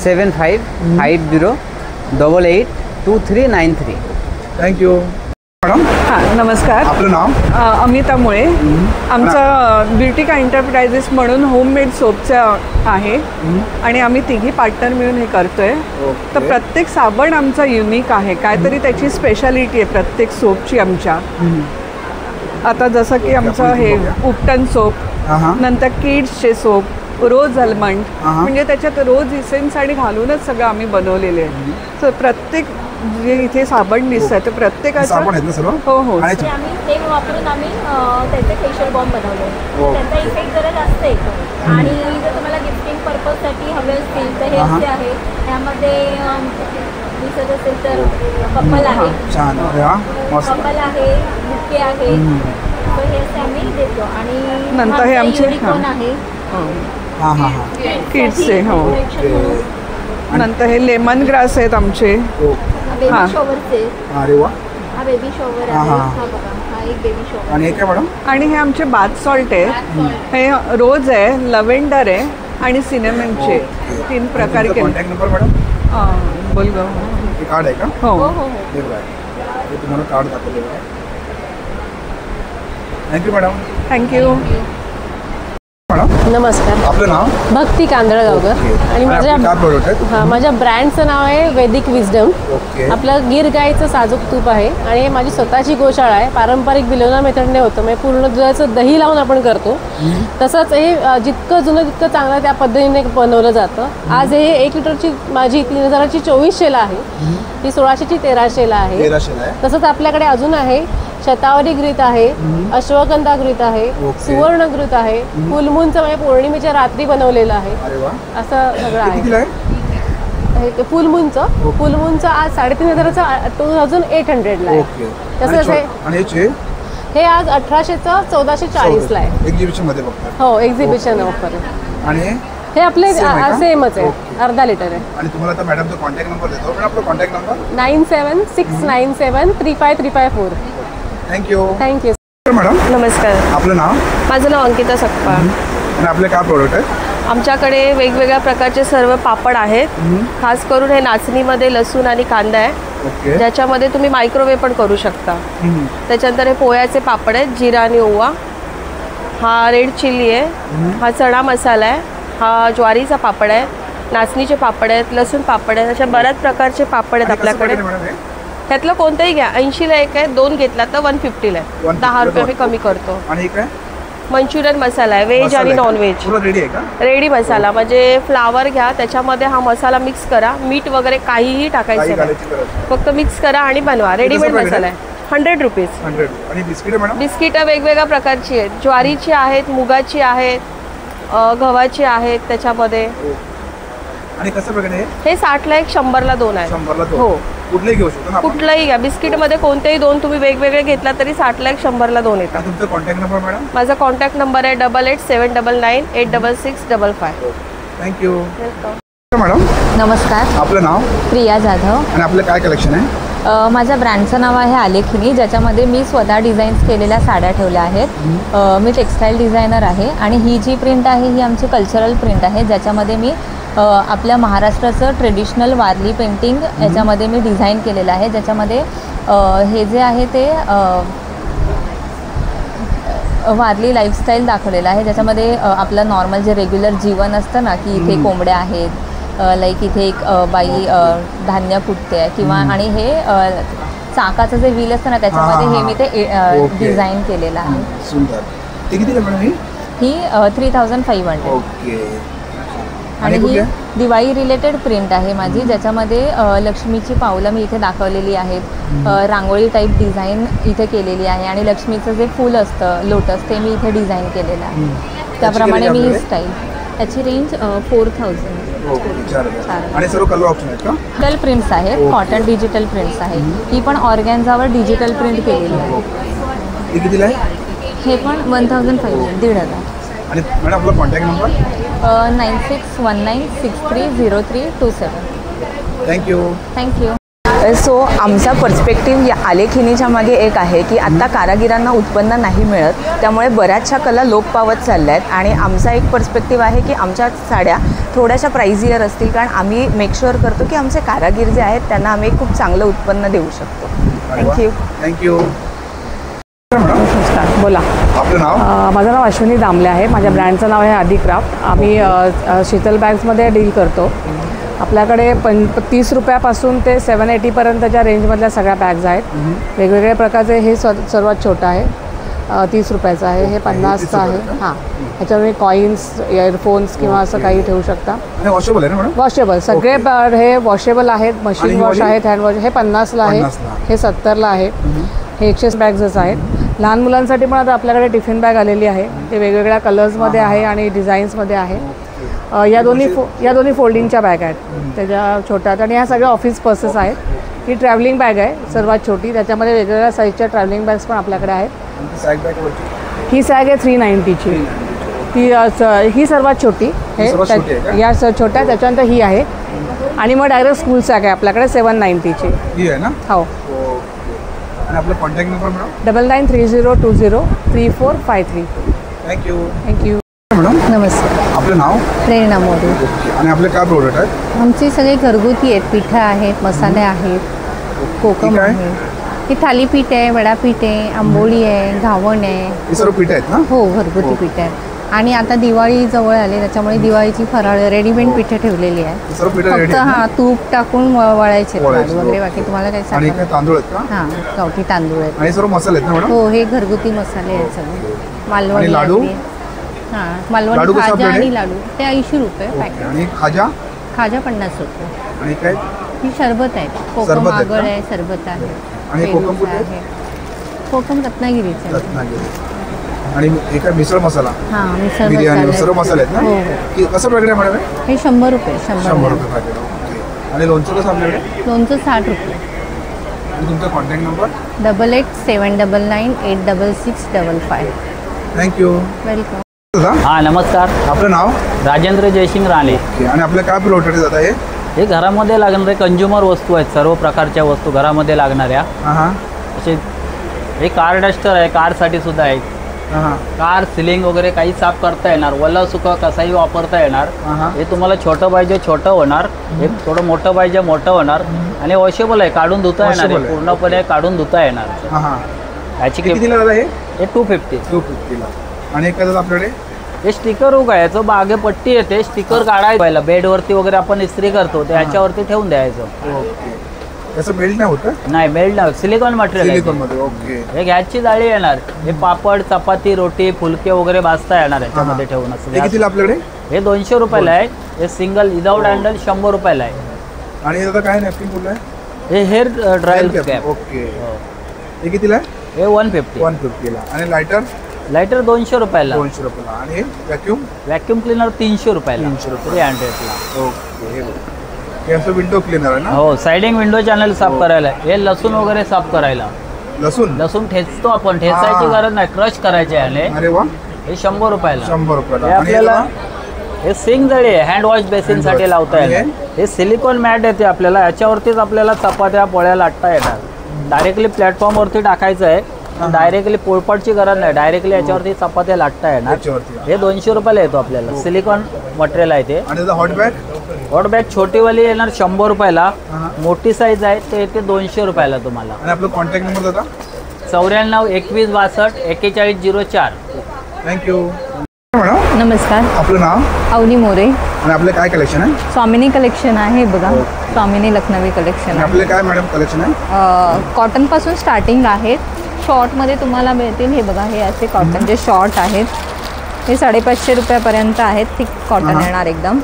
7550882393. Thank you. Madam. हां, नमस्कार. आपलं नाव? अमिता मुळे. आमचं ब्युटिका एंटरप्राइजेस म्हणून होममेड सोपचं आहे आणि आम्ही तिघी पार्टनर मिळून हे करतोय. तर प्रत्येक साबण आमचा युनिक आहे, काहीतरी त्याची स्पेशालिटी आहे प्रत्येक सोपची आमच्या. आता जसं की आमचं हे उपटन सोप, नंतर किड्सचे सोप, रोज आल्मंड, म्हणजे त्याच्यात रोज इसेन्स आणि घालूनच सगळं आम्ही बनवलेले आहे. तर प्रत्येक जे इथे साबण दिसतात ते प्रत्येकाचं साबण आहेत ना सर्व? हो हो. आम्ही ते वापरून आम्ही त्याचे फेशियल बॉम्ब बनवले. त्याचा इफेक्ट जरा जास्त येतो. आणि जर तुम्हाला गिफ्टिंग पर्पजसाठी हवे असतील तर हे असे आहे. त्यामध्ये दिसत असेल तर कपल आहे, कपल आहे, बुके आहे. तर हे असे आम्ही देतो. आणि नंतर हे आमचे युनिकॉर्न आहे किड्सचे. हो. नंतर हे लेमन ग्रास आहेत आमचे. बेबी शॉवरचे. अरे वा. हा बेबी शॉवर आहे. हा बघा, हा एक बेबी शॉवर. आणि हे काय मॅडम? आणि हे आमचे बाथ सॉल्ट आहे. हे रोज आहे, लव्हेंडर आहे आणि सिनेमनचे 3 प्रकार केले. Contact number madam? बोल गं. हे कार्ड आहे का? हो हो हो. हे तुम्हाला कार्ड दाखवलेलं आहे. Thank you madam. थँक्यू. नमस्कार. आपलं नाव? भक्ती कांदळगावकर. आणि माझ्या ब्रँडचं नाव आहे वैदिक विजडम. आपलं गिर गाईचं साजूक तूप आहे आणि माझी स्वतःची गोशाळा आहे. पारंपरिक बिलोना मेथडने होतं, म्हणजे पूर्ण दुधाचं दही लावून आपण करतो. तसंच हे जितकं जुनं तितकं चांगलं त्या पद्धतीने बनवलं जातं. आज हे 1 लिटरची माझी 3000ची 2400ला आहे, ती 1600ची 1300ला आहे. तसंच आपल्याकडे अजून आहे शतावरी घृत आहे, अश्वगंधा घृत आहे, सुवर्ण घृत आहे, फुलमूनचं म्हणजे पौर्णिमेच्या रात्री बनवलेलं आहे. असं सगळं आहे. फुलमूनचं आज 3500चं 2800ला आहे. तसंच हे आज 1800चं 1440ला आहे. एक्झिबिशन मध्ये बघतात. हो, एक्झिबिशन ऑफर. आणि हे आपले सेमच आहे, अर्धा लिटर आहे. आणि तुम्हाला आता मॅडमचा कॉन्टॅक्ट नंबर देतो. पण आपला contact number 9769735354. Thank you. Thank you madam. नमस्कार. आपलं नाव? माझं नाव अंकिता सकपाळ. आणि आपले काय प्रोडक्ट आहे? आमच्याकडे वेगवेगळ्या प्रकारचे सर्व पापड आहेत. खास करून हे नाचणीमध्ये लसूण आणि कांदा आहे, ओके. ज्याच्यामध्ये तुम्ही मायक्रोवेव्ह पण करू शकता. त्याच्यानंतर हे पोह्याचे पापड आहेत, जिरा आणि ओवा. हा रेड चिली आहे, हा चणा मसाला आहे, हा ज्वारीचा पापड आहे, नाचणीचे पापड आहेत, लसूण पापड आहेत, अशा बऱ्याच प्रकारचे पापड आहेत आपल्याकडे. त्यातलं कोणतंही घ्या. 80ला एक आहे, 2 घेतला तर 150ला आहे. 10 रुपये आम्ही कमी करतो. आणि काय मंचुरियन मसाला आहे, व्हेज आणि नॉन व्हेज. रेडी आहे का? रेडी मसाला म्हणजे फ्लावर घ्या, त्याच्यामध्ये हा मसाला मिक्स करा, मीठ वगैरे काहीही टाकायचं नाही, फक्त मिक्स करा आणि बनवा. रेडीमेड मसाला आहे. 100 रुपीज. 100. आणि बिस्किट मॅडम? बिस्किटं वेगवेगळ्या प्रकारची आहेत, ज्वारीची आहेत, मुगाची आहेत, गव्हाची आहेत त्याच्यामध्ये. आणि कसं प्रकारे हे 60ला एक, 100ला 2 आहे. 100ला 2. हो, कुठलेही घेऊ शकतो ना आपण? कुठलाही घ्या. बिस्किटमध्ये कोणतेही 2 तुम्ही वेगवेगळे घेतला तरी 60ला एक, 100ला 2 येतात. तुमचा कॉन्टॅक्ट नंबर मॅडम? माझा कॉन्टॅक्ट नंबर आहे 8879986655. थँक्यू. Welcome madam. नमस्कार. आपलं नाव? प्रिया जाधव. आणि आपलं काय कलेक्शन आहे? माझ्या ब्रँडचं नाव आहे आलेखिनी, ज्याच्यामध्ये मी स्वतः डिझाईन्स केलेल्या साड्या ठेवल्या आहेत. मी टेक्स्टाईल डिझायनर आहे आणि ही जी प्रिंट आहे ही आमची कल्चरल प्रिंट आहे, ज्याच्यामध्ये मी आपल्या महाराष्ट्राचं ट्रेडिशनल वारली पेंटिंग याच्यामध्ये मी डिझाईन केलेलं आहे. ज्याच्यामध्ये हे जे आहे ते वारली लाईफस्टाईल दाखवलेलं आहे, ज्याच्यामध्ये आपलं नॉर्मल जे रेग्युलर जीवन असतं ना, की इथे कोंबड्या आहेत, लाईक इथे एक बाई धान्य कुटते आहे किंवा आणि हे चाकाचं जे व्हील असतं ना त्याच्यामध्ये हे मी ते डिझाईन केलेलं आहे. सुंदर. ते किती मॅडम? ही 3500. ओके. आणि ही दिवाळी रिलेटेड प्रिंट आहे माझी, ज्याच्यामध्ये लक्ष्मीची पावलं मी इथे दाखवलेली आहेत, रांगोळी टाईप डिझाईन इथे केलेली आहे आणि लक्ष्मीचं जे फूल असतं लोटस ते मी इथे डिझाईन केलेलं आहे. त्याप्रमाणे मी ही स्टाईल. त्याची रेंज 4000. आणि सर्व कलर ऑप्शन आहेत का? डिजिटल प्रिंट्स आहेत, कॉटन डिजिटल प्रिंट्स आहेत. ही पण ऑर्गॅन्झावर डिजिटल प्रिंट केलेली आहे. हे कितीला आहे? हे पण 1500. 1500. आणि मॅडम आपला contact number? 9619630327. Thank you. Thank you. So आमचा पर्स्पेक्टिव्ह या आलेखिनीच्या मागे एक आहे की आत्ता कारागिरांना उत्पन्न नाही मिळत, त्यामुळे बऱ्याचशा कला लोप पावत चालल्या आहेत. आणि आमचा एक पर्स्पेक्टिव्ह आहे की आमच्या साड्या थोड्याशा प्राइझियर असतील, कारण आम्ही मेक शुअर करतो की आमचे कारागीर जे आहेत त्यांना आम्ही खूप चांगलं उत्पन्न देऊ शकतो. थँक्यू. थँक्यू. नमस्कार. बोला. आपलं नाव? माझं नाव अश्विनी दामले आहे. माझ्या ब्रँडचं नाव आहे आदी क्राफ्ट. आम्ही शीतल बॅग्समध्ये डील करतो. आपल्याकडे 30 रुपयापासून ते 780पर्यंतच्या रेंजमधल्या सगळ्या बॅग्स आहेत. वेगवेगळ्या प्रकारचे. हे सर्वात छोटं आहे, 30 रुपयाचं आहे. हे 50चं आहे. हां, ह्याच्यामध्ये कॉईन्स, इयरफोन्स किंवा असं काही ठेवू शकता. वॉशेबल आहे ना मॅडम? वॉशेबल सगळे हे वॉशेबल आहेत. मशीन वॉश आहेत, हँड वॉश. हे 50ला आहे, हे 70ला आहे. हे 100 बॅग्सच आहेत. लहान मुलांसाठी पण आता आपल्याकडे टिफिन बॅग आलेली आहे. ते वेगवेगळ्या कलर्समध्ये आहे आणि डिझाईन्समध्ये आहे. या दोन्ही फोल्डिंगच्या बॅग आहेत, त्याच्या छोट्या. आणि ह्या सगळ्या ऑफिस पर्सेस आहेत. ही ट्रॅव्हलिंग बॅग आहे सर्वात छोटी, त्याच्यामध्ये वेगवेगळ्या साईजच्या ट्रॅव्हलिंग बॅग्स पण आपल्याकडे आहेत. ही सॅग आहे 390ची. ही सर्वात छोटी. हे या छोट्या, त्याच्यानंतर ही आहे. आणि मग डायरेक्ट स्कूल सॅग आहे आपल्याकडे 790ची. ही आहे ना? हो. आणि आपला contact number madam? 9930203453. Thank you. Thank you. Madam नमस्कार. आपलं नाव? प्रेरणा मोरे. आणि आपले काय प्रोडक्ट आहेत? आमचे सगळे घरगुती आहेत. पिठं आहेत, मसाले आहेत, कोकम आहे. हे थालीपीठ आहे, वडापीठ आहे, आंबोळी आहे, घावण आहे. हे सर्व पीठ आहेत ना? हो, घरगुती पीठ आहे. आणि आता दिवाळी जवळ आली, त्याच्यामुळे दिवाळीची फराळ रेडीमेड पिठं ठेवलेली आहे. फक्त हां तूप टाकून वळायचे वगैरे. बाकी तुम्हाला काही आणि काय तांदूळ आहेत का? हां, गावठी तांदूळ आहेत. आणि सर्व मसाले आहेत ना मॅडम? हो, हे घरगुती मसाले आहेत सगळे. मालवणी लाडू? हां, मालवणी खाजा आणि लाडू ते 80 रुपये पॅकेट. आणि खाजा? खाजा 50 रुपये. आणि काय? ही सरबत आहे, कोकम आगळ आहे, सरबत आहे. आणि कोकम कुठे आहे? कोकम रत्नागिरीचं. रत्नागिरी. आणि एका मिसळ मसाला? हां, मिसळ बिर्याणी सर्व मसाले आहेत ना? हो. कसं पॅकेट आहे मॅडम? हे 100 रुपये. 100 रुपये पॅकेट. ओके. आणि लोणचं कसं आपल्याकडे? लोणचं 60 रुपये. आणि तुमचा कॉन्टॅक्ट नंबर? 8879998655. थँक्यू. वेलकम. हां, नमस्कार. आपलं नाव? राजेंद्र जयसिंग राणे. आणि आपलं काय प्रोडक्ट जात आहे? हे घरामध्ये लागणारे कंझ्युमर वस्तू आहेत, सर्व प्रकारच्या वस्तू घरामध्ये लागणाऱ्या. हां. असे हे कार डस्टर आहे, कारसाठी सुद्धा आहे. कार सिलिंग वगैरे काही साफ करता येणार, वल्ल सुकं कसाही वापरता येणार. हे तुम्हाला छोटं पाहिजे छोटं होणार, हे थोडं मोठं पाहिजे मोठं होणार आणि वॉशेबल आहे, काढून धुता येणार आहे, पूर्णपणे काढून धुता येणार. याची कितीला दादा हे? 250 ला. आणि एक दादा आपल्याकडे हे स्टिकर उगा याचं मागे पट्टी येते, स्टिकर काढायला पहिला बेडवरती वगैरे आपण इस्त्री करतो ते याच्यावरती ठेवून द्यायचं. याचं मेल्ट नाही होतं? नाही मेल्ट नाही, सिलिकॉन मटेरियल सिलिकॉन मध्ये. ओके. हे गॅसची जाळी येणार, हे पापड चपाती रोटी फुलके वगैरे भाजता येणार याच्यामध्ये ठेवून. हे कितीला आपल्याकडे? हे 200 रुपयाला आहे. हे सिंगल विदाउट हँडल 100 रुपयाला आहे. आणि दादा काय नॅपकिन कुठलं आहे? हे हेअर ड्रायर कॅप. ओके. हे कितीला आहे? हे 150 ला. आणि लायटर? लायटर 200 रुपयाला. 200 रुपयाला. आणि हे व्हॅक्यूम क्लीनर 300 रुपयाला. 300ला. ओके. हे असं विंडो क्लीनर आहे ना? हो, साइडिंग विंडो चॅनल साफ करायला. हे लसूण वगैरे साफ करायला. लसूण ठेचतो आपण, ठेचायची गरज नाही, क्रश करायचे आहे. अरे वा. हे 100 रुपयाला. 100 रुपयाला. हे आपल्याला हे सिंग जळी आहे, हँड वॉश बेसिन साठी लावता येईल. हे सिलिकॉन मॅट येते आपल्याला, याच्यावरतीच आपल्याला चपात्या पोळ्या लाटता येणार. डायरेक्टली प्लॅटफॉर्म वरती टाकायचं आहे, डायरेक्टली पोळपाटची गरज नाही, डायरेक्टली याच्यावरती चपात्या लाटता येणार. हे 200 रुपयाला येतो आपल्याला, सिलिकॉन मटेरियल आहे ते. आणि हॉट बॅग? हॉट बॅग छोटीवाली येणार 100 रुपयाला, मोठी साईज आहे ते येते 200 रुपयाला तुम्हाला. आणि आपला कॉन्टॅक्ट नंबर दादा? 94 21 62 41 04. थँक्यू. नमस्कार. आपलं नाव? अवनी मोरे. आणि आपलं काय कलेक्शन आहे? स्वामिनी कलेक्शन आहे बघा, स्वामिनी लखनवी कलेक्शन. आपले काय मॅडम कलेक्शन आहे? कॉटन पासून स्टार्टिंग आहेत, शॉर्टमध्ये तुम्हाला मिळतील. हे बघा, हे असे कॉटनचे शॉर्ट आहेत, हे 550 रुपयापर्यंत आहेत. थिक कॉटन येणार एकदम,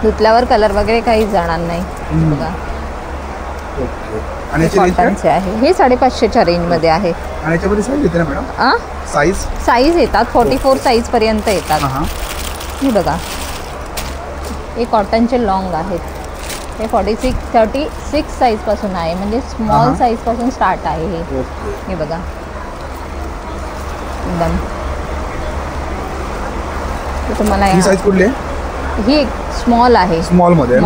धुतल्यावर कलर वगैरे काही जाणार नाही. बघा आणि कॉटनचे आहे, हे 550च्या रेंजमध्ये आहे. आणि याच्यामध्ये साईज येते ना मॅडम? साईज येतात 44 साईज पर्यंत येतात. हे बघा, हे कॉटनचे लॉंग आहेत, हे 36 साईज पासून आहे, म्हणजे स्मॉल साईज पासून स्टार्ट आहे. हे बघा एकदम. तुम्हाला ही साईज कुठली आहे? ही स्मॉल आहे, स्मॉल मध्ये.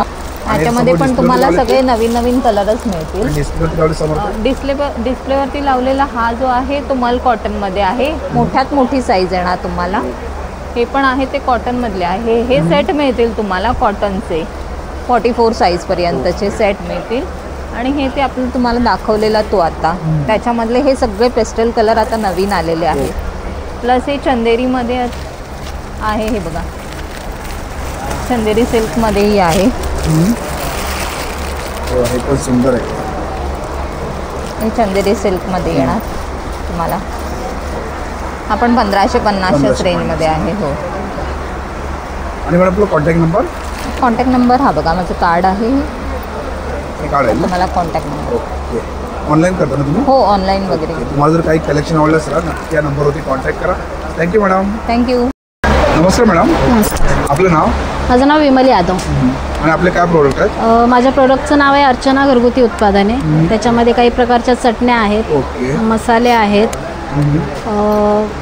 याच्यामध्ये पण तुम्हाला सगळे नवीन नवीन कलरच मिळतील. डिस्प्लेवरती लावलेला हा जो आहे तो मल कॉटनमध्ये आहे, मोठ्यात मोठी साईज येणार तुम्हाला. हे पण आहे ते कॉटनमधले आहे. हे सेट मिळतील तुम्हाला कॉटनचे, 44 साईजपर्यंतचे सेट मिळतील. आणि हे ते आपण तुम्हाला दाखवलेला तो आता, त्याच्यामधले हे सगळे पेस्टल कलर आता नवीन आलेले आहेत. प्लस हे चंदेरीमध्ये आहे, हे बघा चंदेरी सिल्कमध्येही आहे. हे पण सुंदर आहे, हे चंदेरी सिल्कमध्ये येणार तुम्हाला. आपण 1550च्याच रेंजमध्ये आहे. हो. आणि मॅडम आपला कॉन्टॅक्ट नंबर? कॉन्टॅक्ट नंबर हा बघा, माझं कार्ड आहे, कार्ड आहे तुम्हाला कॉन्टॅक्ट नंबर. ऑनलाईन करता ना तुम्ही? हो, ऑनलाईन वगैरे. तुम्हाला जर काही कलेक्शन आवडलं असेल ना, त्या नंबरवरती कॉन्टॅक्ट करा. Thank you madam. थँक्यू. नमस्कार मॅडम. आपलं नाव? माझं नाव विमल यादव. आणि आपले काय प्रोडक्ट आहेत? माझ्या प्रोडक्टचं नाव आहे अर्चना घरगुती उत्पादने. त्याच्यामध्ये काही प्रकारच्या चटण्या आहेत, मसाले आहेत.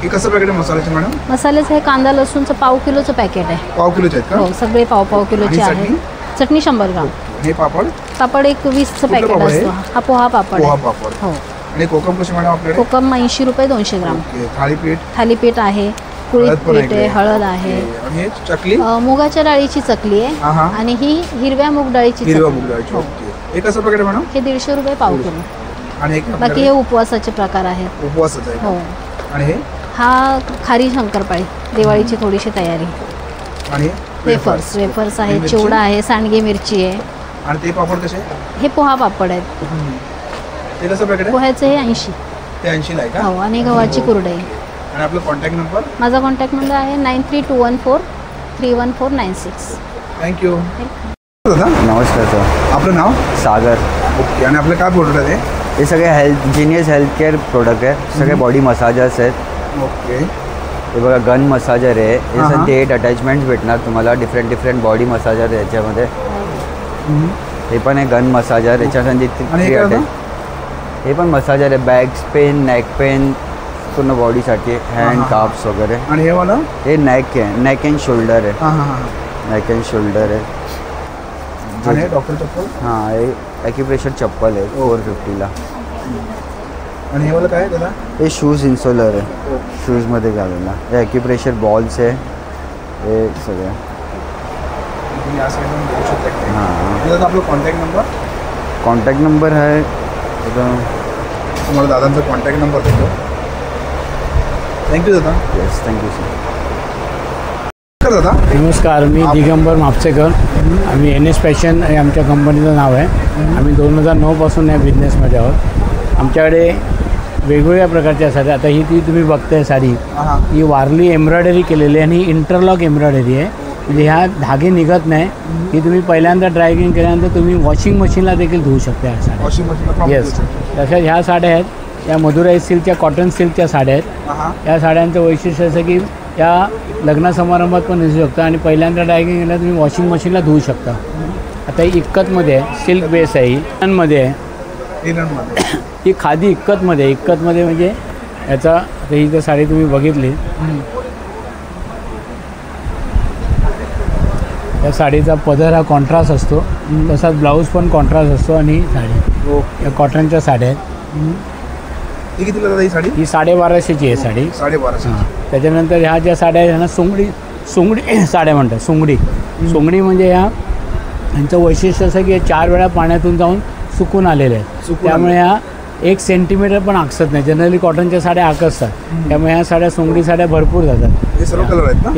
हे कसं पॅकेट आहे मसाल्याचे मॅडम? मसाल्याचं हे कांदा लसूणचं पाव किलोचं पॅकेट आहे. पाव किलोचे आहेत का? हो, सगळे पाव किलोचे आहेत. चटणी 100 ग्राम. हे पापड एक 20चं पॅकेट असतो. हा पोहा पापड. हो. आणि कोकम कसे मॅडम आपल्याकडे? कोकम 80 रुपये 200 ग्राम. थालीपीठ आहे, कुळीत पीठ आहे, हळद आहे. आणि चकली मुगाच्या डाळीची चकली आहे. आणि ही हिरव्या मूग डाळीची. हे कसं पॅकेट आहे मॅडम? हे 150 रुपये पाव किलो. आणि बाकी हे उपवासाचे प्रकार आहेत. उपवासाचे आहे. हो. आणि हे हा खारी शंकरपाळी, दिवाळीची थोडीशी तयारी. आणि वेफर्स आहे, चिवडा आहे, सांडगे मिरची आहे. आणि ते पापड कसे? हे पोहा पापड आहेत. ते कसं पॅकेट आहे? पोह्याचे हे 80. ते 80 ला आहे का? हो. आणि गव्हाची कुरडई. आणि आपला कॉन्टॅक्ट नंबर? माझा कॉन्टॅक्ट नंबर आहे 9321431496. थँक्यू. नमस्कार सर. आपलं नाव? सागर. ओके. आणि आपलं काय प्रोडक्ट आहे? हे सगळे जीनियस हेल्थ केअर प्रोडक्ट आहे, सगळे बॉडी मसाजर्स आहेत. ओके. हे बघा गन मसाजर आहे, हे सध्या 8 अटॅचमेंट्स भेटणार तुम्हाला, डिफरंट बॉडी मसाजर याच्यामध्ये. हे पण आहे गन मसाजर, याच्यासाठी 3 अटॅच. हे पण मसाजर आहे, बॅक पेन, नेक पेन, पूर्ण बॉडीसाठी, हँड काप्स वगैरे. आणि हे वाला? हे नेक आहे, नेक अँड शोल्डर आहे. नेक अँड शोल्डर आहे. आणि डॉक्टर चप्पल? हां, हे ॲक्युप्रेशर चप्पल आहे 450ला. आणि हे मला काय आहे दादा? हे शूज इन्सोलर आहे, शूजमध्ये घालायला. हे ॲक्युप्रेशर बॉल्स आहे, हे सगळं. तुम्ही या साईडला बघू शकता. हां, दादा आपला कॉन्टॅक्ट नंबर? कॉन्टॅक्ट नंबर आहे तुम्हाला दादांचा कॉन्टॅक्ट नंबर देतो. थँक्यू दादा. Yes, thank you sir. दादा नमस्कार, मी दिगंबर म्हापसेकर. आम्ही NS फॅशन हे आमच्या कंपनीचं नाव आहे. आम्ही 2009पासून या बिझनेसमध्ये आहोत. आमच्याकडे वेगवेगळ्या प्रकारच्या साड्या. आता ही ती तुम्ही बघताय साडी, ही वारली एम्ब्रॉयडरी केलेली आहे आणि ही इंटरलॉक एम्ब्रॉयडरी आहे. म्हणजे ह्या धागे निघत नाही. ही तुम्ही पहिल्यांदा ड्रायगिंग केल्यानंतर तुम्ही वॉशिंग मशीनला देखील धुवू शकता ह्या साड्या. Washing machine? येस. तशा ह्या साड्या आहेत, या मधुराई सिल्कच्या, कॉटन सिल्कच्या साड्या आहेत. या साड्यांचं वैशिष्ट्य असं की या लग्न समारंभात पण नेसू शकता आणि पहिल्यांदा ड्रायगिंग केला तुम्ही वॉशिंग मशीनला धुवू शकता. आता ही इक्कतमध्ये आहे, सिल्क बेस आहे, ही इनमध्ये आहे, ही खादी इक्कतमध्ये. इक्कतमध्ये म्हणजे याचा, आता ही जर साडी तुम्ही बघितली, या साडीचा पदर हा कॉन्ट्रास्ट असतो, तसाच ब्लाऊज पण कॉन्ट्रास्ट असतो. आणि ही साडी या कॉटनच्या साड्या आहेत. ही कितीला दादा ही साडी? ही 1250ची आहे साडी. 1250. त्याच्यानंतर ह्या ज्या साड्या आहेत ह्यांना सोंगडी साड्या म्हणतात. सोंगडी म्हणजे ह्यांचं वैशिष्ट्य असं की हे 4 वेळा पाण्यातून जाऊन सुकून आलेले आहेत. त्यामुळे ह्या 1 सेंटीमीटर पण आकसत नाही. जनरली कॉटनच्या साड्या आकसतात, त्यामुळे ह्या साड्या सोंगडी साड्या भरपूर जातात. हे सर्व कलर आहेत ना?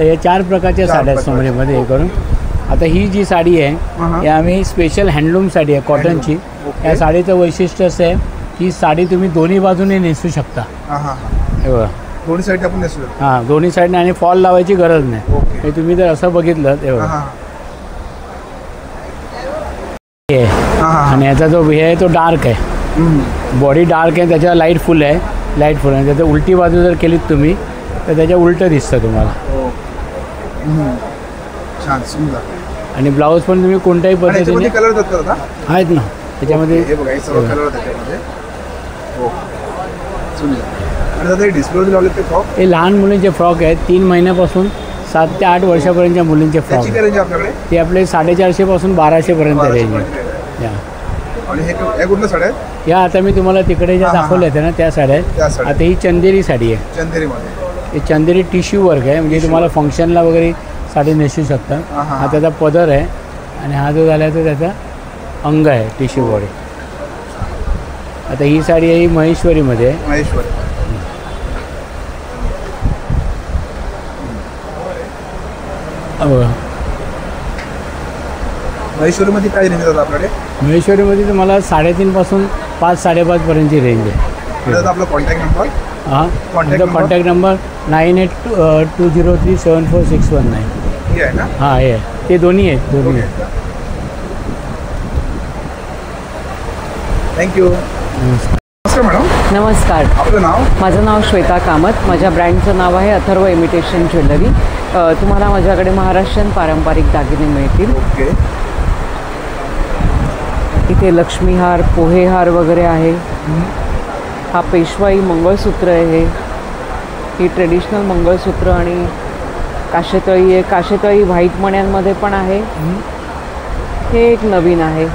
हे 4 प्रकारच्या साड्या आहेत सोंगडीमध्ये. हे करून आता ही जी साडी आहे ही आम्ही स्पेशल हँडलूम साडी आहे कॉटनची. या साडीचं वैशिष्ट्य असं आहे ही साडी तुम्ही दोन्ही बाजूने नेसू शकता. हे बघा, दोन्ही साईड आपण नेसू शकतो. हां, दोन्ही साईडने. आणि फॉल लावायची गरज नाही. हे तुम्ही जर असं बघितलं ते बघा, आणि याचा जो हे आहे तो डार्क आहे, बॉडी डार्क आहे, त्याच्यावर लाईट फुल आहे. आणि त्याच्या उलटी बाजू जर केलीत तुम्ही तर त्याच्या उलटं दिसतं तुम्हाला. छान, सुंदर. आणि ब्लाऊज पण तुम्ही कोणत्याही पद्धतीने कलर आहेत ना त्याच्यामध्ये. हे बघा, हे सर्व कलर त्याच्यामध्ये. हो, सुंदर. आणि दादा हे डिस्प्ले लावले ते फ्रॉक? हे लहान मुलींचे फ्रॉक आहेत, 3 महिन्यापासून 7 ते 8 वर्षापर्यंतच्या मुलींचे फ्रॉक. त्याची काय रेंज आपल्याकडे? ते आपले 450 पासून 1200 पर्यंत रेंज आहे. आणि हे कुठल्या साड्या आहेत? या आता मी तुम्हाला तिकडे ज्या दाखवल्या होत्या ना त्या साड्या आहेत. आता ही चंदेरी साडी आहे. चंदेरीमध्ये हे चंदेरी टिश्यू वर्क आहे, म्हणजे तुम्हाला फंक्शनला वगैरे साडी नेसू शकता. हा त्याचा पदर आहे आणि हा जो झाला तो त्याचा अंग आहे, टिश्यू बॉडी. आता ही साडी आहे, ही महेश्वरीमध्ये आहे. महेश्वरी. महेश्वरीमध्ये काय रेंज आहे आपल्याकडे? महेश्वरीमध्ये तुम्हाला 3.5 पासून 5-5.5 पर्यंतची रेंज आहे. आपला कॉन्टॅक्ट नंबर? हां, कॉन्टॅक्ट नंबर 9820374619. हे आहे ना? हां, हे ते दोन्ही आहेत. थँक्यू. नमस्कार मॅडम. नमस्कार. आपलं नाव? माझं नाव श्वेता कामत. माझ्या ब्रँडचं नाव आहे अथर्व इमिटेशन ज्वेलरी. तुम्हाला माझ्याकडे महाराष्ट्रीयन पारंपरिक दागिने मिळतील. ओके. इथे लक्ष्मीहार, पोहेहार वगैरे आहे. हा पेशवाई मंगळसूत्र आहे. ही ट्रेडिशनल मंगळसूत्र आणि काशेतळी आहे. काशेतळी व्हाईट मण्यांमध्ये पण आहे. हे एक नवीन आहे,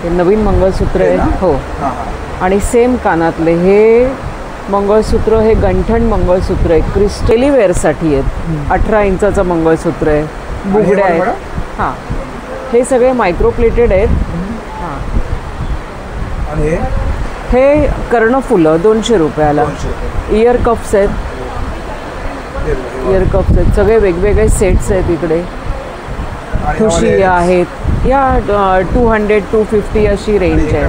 हे नवीन मंगळसूत्र आहे. हो. आणि सेम कानातले हे मंगळसूत्र, हे गंठण मंगळसूत्र आहे, क्रिस्टली वेअरसाठी आहेत. 18 इंचाचं मंगळसूत्र आहे. बुगड्या आहेत. हां, हे सगळे मायक्रोप्लेटेड आहेत. हां, आणि हे कर्णफुलं 200 रुपयाला. इयर कप्स आहेत. सगळे वेगवेगळे सेट्स आहेत इकडे. ठुशी आहेत. या 200-250 अशी रेंज आहे.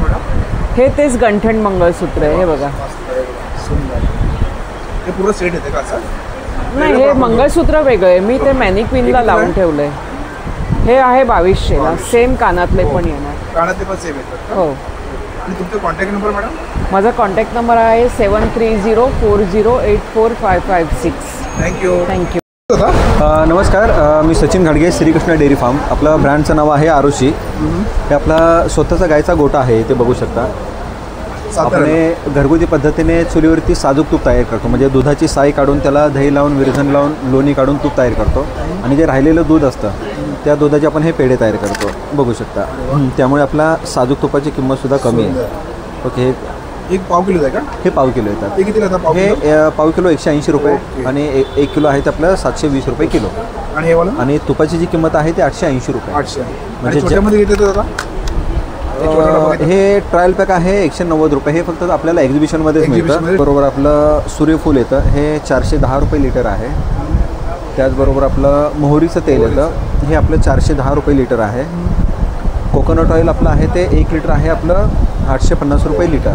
हे तेच गंठण मंगळसूत्र आहे. हे बघा. हे पूर्ण सेट येते का असं? नाही, हे मंगळसूत्र वेगळं आहे. मी ते मॅनिक्विनला लावून ठेवलंय. हे आहे 2200ला. सेम कानातले पण येणार. कानातले पण सेम येतात? हो. आणि तुमचा कॉन्टॅक्ट नंबर मॅडम? माझा कॉन्टॅक्ट नंबर आहे 7304084556. थँक्यू. नमस्कार, मी सचिन घाडगे, श्रीकृष्ण डेअरी फार्म. आपलं ब्रँडचं नाव आहे आरुषी. हे आपला स्वतःचा गायचा गोठा आहे, ते बघू शकता. आपण घरगुती पद्धतीने चुलीवरती साजूक तूप तयार करतो. म्हणजे दुधाची साय काढून त्याला दही लावून, विरझण लावून, लोणी काढून तूप तयार करतो. आणि जे राहिलेलं दूध असतं त्या दुधाचे आपण हे पेढे तयार करतो, बघू शकता. त्यामुळे आपला साजूक तुपाची किंमतसुद्धा कमी आहे. ओके एक पाव किलो आहे का? हे पाव किलो येतात. ते कितीला येतात पाव हे किलो? पाव किलो 180 रुपये आणि 1 किलो आहे ते आपलं 720 रुपये किलो. आणि हे वाला? आणि तुपाची जी किंमत आहे ते 880 रुपये. 800. म्हणजे छोट्यामध्ये घेतलं दादा? हे ट्रायल पॅक आहे 190 रुपये. हे फक्त आपल्याला एक्झिबिशनमध्येच मिळतं. बरोबर आपलं सूर्यफूल येतं, हे 410 रुपये लिटर आहे. त्याचबरोबर आपलं मोहरीचं तेल येतं, हे आपलं 410 रुपये लिटर आहे. कोकोनट ऑइल आपलं आहे ते 1 लिटर आहे आपलं 850 रुपये लिटर.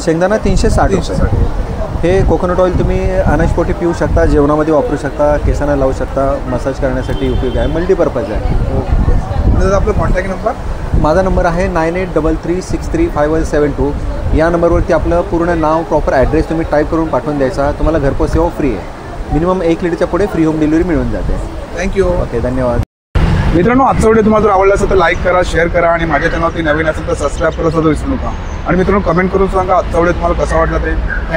शेंगदाणा 360 रुपये. हे कोकोनट ऑइल तुम्ही अनाजपोटी पिऊ शकता, जेवणामध्ये वापरू शकता, केसांना लावू शकता, मसाज करण्यासाठी उपयोग आहे, मल्टीपर्पज आहे. आपला कॉन्टॅक्ट नंबर? माझा नंबर आहे 9833635172. या नंबरवरती आपलं पूर्ण नाव, प्रॉपर ॲड्रेस तुम्ही टाईप करून पाठवून द्यायचा. तुम्हाला घरपोच सेवा फ्री आहे. मिनिमम 1 लिटरच्या पुढे फ्री होम डिलिव्हरी मिळून जाते. थँक्यू. ओके, धन्यवाद. मित्रांनो, आजचा व्हिडिओ तुम्हाला जर आवडला असेल तर लाईक करा, शेअर करा आणि माझ्या चॅनलवरती नवीन असेल तर सबस्क्राईब करा सुद्धा विसरू नका. आणि मित्रांनो, कमेंट करून सांगा आजचा व्हिडिओ तुम्हाला कसा वाटला ते.